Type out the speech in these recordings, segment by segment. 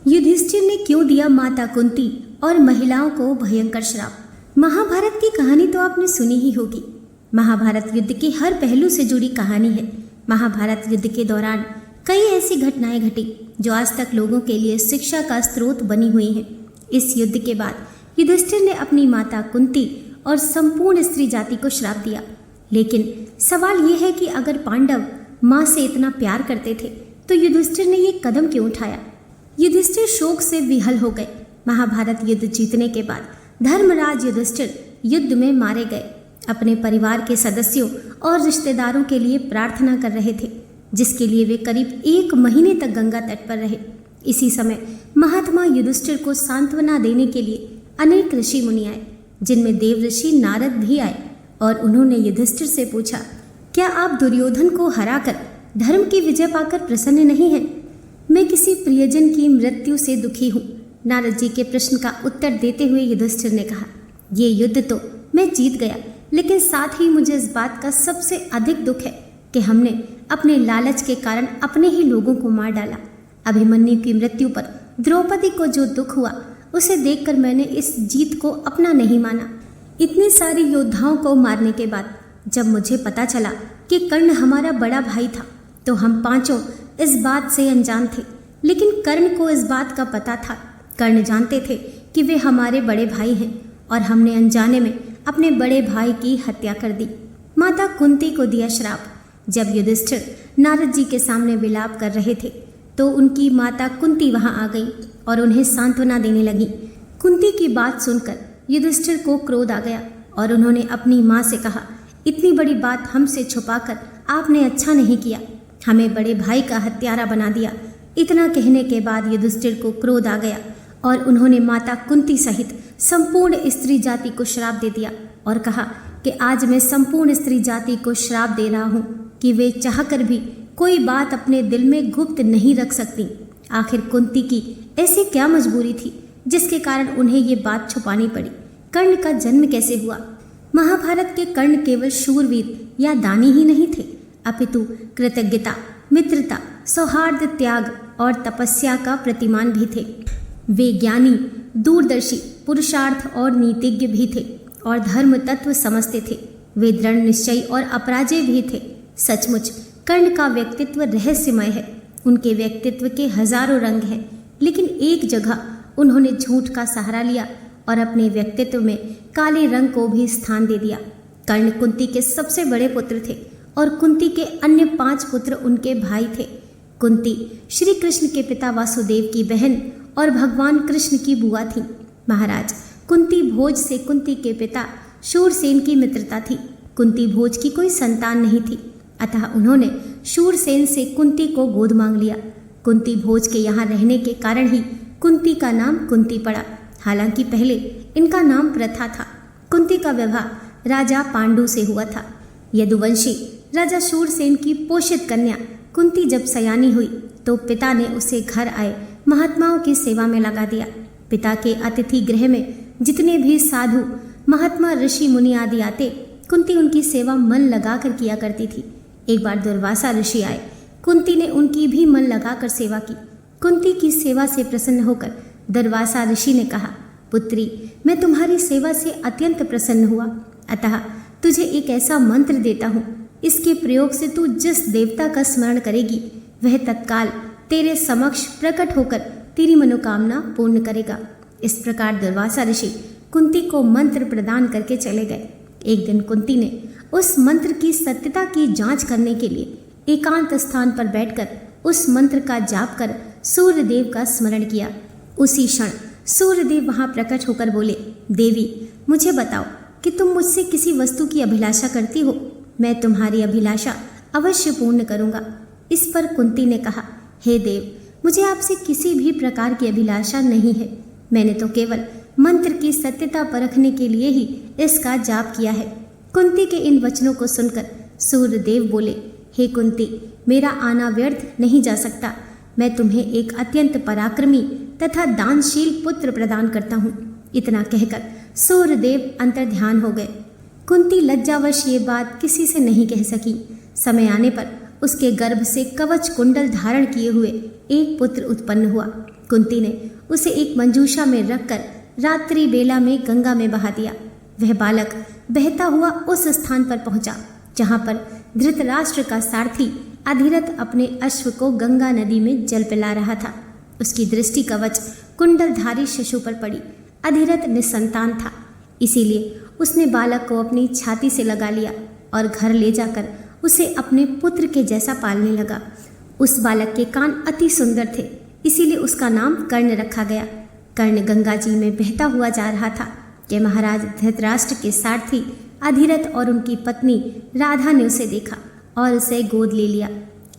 युधिष्ठिर ने क्यों दिया माता कुंती और महिलाओं को भयंकर श्राप। महाभारत की कहानी तो आपने सुनी ही होगी। महाभारत युद्ध के हर पहलू से जुड़ी कहानी है। महाभारत युद्ध के दौरान कई ऐसी घटनाएं घटी जो आज तक लोगों के लिए शिक्षा का स्रोत बनी हुई हैं। इस युद्ध के बाद युधिष्ठिर ने अपनी माता कुंती और संपूर्ण स्त्री जाति को श्राप दिया। लेकिन सवाल यह है कि अगर पांडव माँ से इतना प्यार करते थे तो युधिष्ठिर ने ये कदम क्यों उठाया। युधिष्ठिर शोक से विहल हो गए। महाभारत युद्ध जीतने के बाद धर्मराज युधिष्ठिर युद्ध में मारे गए। अपने परिवार के सदस्यों और रिश्तेदारों के लिए प्रार्थना कर रहे थे, जिसके लिए वे करीब 1 महीने तक गंगा तट पर रहे। इसी समय महात्मा युधिष्ठिर को सांत्वना देने के लिए अनेक ऋषि मुनि आए, जिनमें देव ऋषि नारद भी आए और उन्होंने युधिष्ठिर से पूछा, क्या आप दुर्योधन को हराकर धर्म की विजय पाकर प्रसन्न नहीं हैं? मैं किसी प्रियजन की मृत्यु से दुखी हूँ। नारद जी के प्रश्न का उत्तर देते हुए युधिष्ठिर ने कहा, ये युद्ध तो मैं जीत गया, लेकिन साथ ही मुझे इस बात का सबसे अधिक दुख है कि हमने अपने लालच के कारण अपने ही लोगों को मार डाला। अभिमन्यु की मृत्यु पर द्रौपदी को जो दुख हुआ, उसे देखकर मैंने इस जीत को अपना नहीं माना। इतने सारे योद्धाओं को मारने के बाद जब मुझे पता चला कि कर्ण हमारा बड़ा भाई था, तो हम पांचों इस बात से अनजान थे। लेकिन कर्ण को इस बात का पता था। कर्ण जानते थे कि वे हमारे बड़े भाई हैं और हमने अनजाने में अपने बड़े भाई की हत्या कर दी। माता कुंती को दिया श्राप। जब युधिष्ठिर नारद जी के सामने विलाप कर रहे थे तो उनकी माता कुंती वहां आ गई और उन्हें सांत्वना देने लगी। कुंती की बात सुनकर युधिष्ठिर को क्रोध आ गया और उन्होंने अपनी माँ से कहा, इतनी बड़ी बात हमसे छुपाकर आपने अच्छा नहीं किया, हमें बड़े भाई का हत्यारा बना दिया। इतना कहने के बाद युधिष्ठिर को क्रोध आ गया और उन्होंने माता कुंती सहित संपूर्ण स्त्री जाति को श्राप दे दिया और कहा कि आज मैं संपूर्ण स्त्री जाति को श्राप दे रहा हूँ कि वे चाहकर भी कोई बात अपने दिल में गुप्त नहीं रख सकती। आखिर कुंती की ऐसी क्या मजबूरी थी जिसके कारण उन्हें ये बात छुपानी पड़ी। कर्ण का जन्म कैसे हुआ? महाभारत के कर्ण केवल शूरवीर या दानी ही नहीं थे, अपितु कृतज्ञता, मित्रता, सौहार्द, त्याग और तपस्या का प्रतिमान भी थे। वे ज्ञानी, दूरदर्शी, पुरुषार्थ और नीतिज्ञ भी थे और धर्म तत्व समझते थे। वे दृढ़ निश्चयी और अपराजय भी थे। सचमुच कर्ण का व्यक्तित्व रहस्यमय है। उनके व्यक्तित्व के हजारों रंग हैं, लेकिन एक जगह उन्होंने झूठ का सहारा लिया और अपने व्यक्तित्व में काले रंग को भी स्थान दे दिया। कर्ण कुंती के सबसे बड़े पुत्र थे और कुंती के अन्य 5 पुत्र उनके भाई थे। कुंती श्री कृष्ण के पिता वासुदेव की बहन और भगवान कृष्ण की बुआ थी। महाराज, कुंती भोज से कुंती के पिता शूरसेन की मित्रता थी। कुंती भोज की कोई संतान नहीं थी, अतः उन्होंने शूरसेन से कुंती को गोद मांग लिया। कुंती भोज के यहाँ रहने के कारण ही कुंती का नाम कुंती पड़ा। हालांकि पहले इनका नाम प्रथा था। कुंती का विवाह राजा पांडु से हुआ था। यदुवंशी राजा शूरसेन की पोषित कन्या कुंती जब सयानी हुई तो पिता ने उसे घर आए महात्माओं की सेवा में लगा दिया। पिता के अतिथि गृह में जितने भी साधु, महात्मा, ऋषि मुनि आदि आते, कुंती उनकी सेवा मन लगाकर किया करती थी। एक बार दुर्वासा ऋषि आए। कुंती ने उनकी भी मन लगाकर सेवा की। कुंती की सेवा से प्रसन्न होकर दुर्वासा ऋषि ने कहा, पुत्री, मैं तुम्हारी सेवा से अत्यंत प्रसन्न हुआ, अतः तुझे एक ऐसा मंत्र देता हूँ। इसके प्रयोग से तू जिस देवता का स्मरण करेगी वह तत्काल तेरे समक्ष प्रकट होकर तेरी मनोकामना पूर्ण करेगा। इस प्रकार दुर्वासा ऋषि कुंती को मंत्र प्रदान करके चले गए। एक दिन कुंती ने उस मंत्र की सत्यता की जांच करने के लिए एकांत स्थान पर बैठकर उस मंत्र का जाप कर सूर्यदेव का स्मरण किया। उसी क्षण सूर्यदेव वहां प्रकट होकर बोले, देवी, मुझे बताओ कि तुम मुझसे किसी वस्तु की अभिलाषा करती हो। मैं तुम्हारी अभिलाषा अवश्य पूर्ण करूंगा। इस पर कुंती ने कहा, हे देव, मुझे आपसे किसी भी प्रकार की अभिलाषा नहीं है। मैंने तो केवल मंत्र की सत्यता परखने के लिए ही इसका जाप किया है। कुंती के इन वचनों को सुनकर सूर्यदेव बोले, हे कुंती, मेरा आना व्यर्थ नहीं जा सकता। मैं तुम्हें एक अत्यंत पराक्रमी तथा दानशील पुत्र प्रदान करता हूँ। इतना कहकर सूर्यदेव अंतर्ध्यान हो गए। कुंती लज्जावश ये बात किसी से नहीं कह सकी। समय आने पर उसके गर्भ से कवच कुंडल धारण किए हुए एक पुत्र उत्पन्न हुआ। कुंती ने उसे एक मंजूषा में रखकर रात्रि बेला में गंगा में बहा दिया। वह बालक बहता हुआ उस स्थान पर पहुंचा जहां पर धृतराष्ट्र का सारथी अधिरथ अपने अश्व को गंगा नदी में जल पिला रहा था। उसकी दृष्टि कवच कुंडलधारी शिशु पर पड़ी। अधिरथ निसंतान था, इसीलिए उसने बालक को अपनी छाती से लगा लिया और घर ले जाकर उसे अपने पुत्र के जैसा पालने लगा। उस बालक के कान अति सुंदर थे, इसीलिए उसका नाम कर्ण रखा गया। कर्ण गंगा जी में बहता हुआ जा रहा था कि महाराज धृतराष्ट्र के सारथी अधिरथ और उनकी पत्नी राधा ने उसे देखा और उसे गोद ले लिया।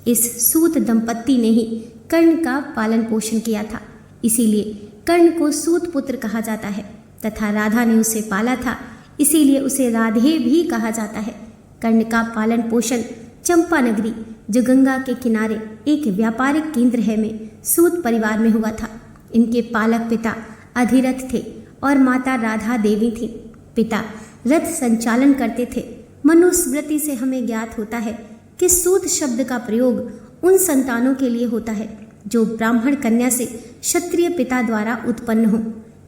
इस सूत दंपत्ति ने ही कर्ण का पालन पोषण किया था, इसीलिए कर्ण को सूत पुत्र कहा जाता है तथा राधा ने उसे पाला था, इसीलिए उसे राधे भी कहा जाता है। कर्ण का पालन पोषण चंपा नगरी, जो गंगा के किनारे एक व्यापारिक केंद्र है, में सूत परिवार में हुआ था। इनके पालक पिता अधिरथ थे और माता राधा देवी थी। पिता रथ संचालन करते थे। मनुस्मृति से हमें ज्ञात होता है कि सूत शब्द का प्रयोग उन संतानों के लिए होता है जो ब्राह्मण कन्या से क्षत्रिय पिता द्वारा उत्पन्न हो,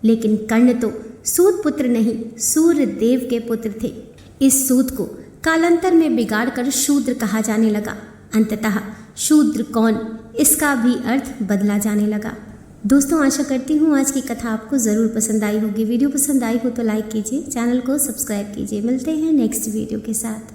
लेकिन कर्ण तो सूत पुत्र नहीं, सूर्य देव के पुत्र थे। इस सूत को कालांतर में बिगाड़कर शूद्र कहा जाने लगा। अंततः शूद्र कौन, इसका भी अर्थ बदला जाने लगा। दोस्तों, आशा करती हूँ आज की कथा आपको ज़रूर पसंद आई होगी। वीडियो पसंद आई हो तो लाइक कीजिए, चैनल को सब्सक्राइब कीजिए। मिलते हैं नेक्स्ट वीडियो के साथ।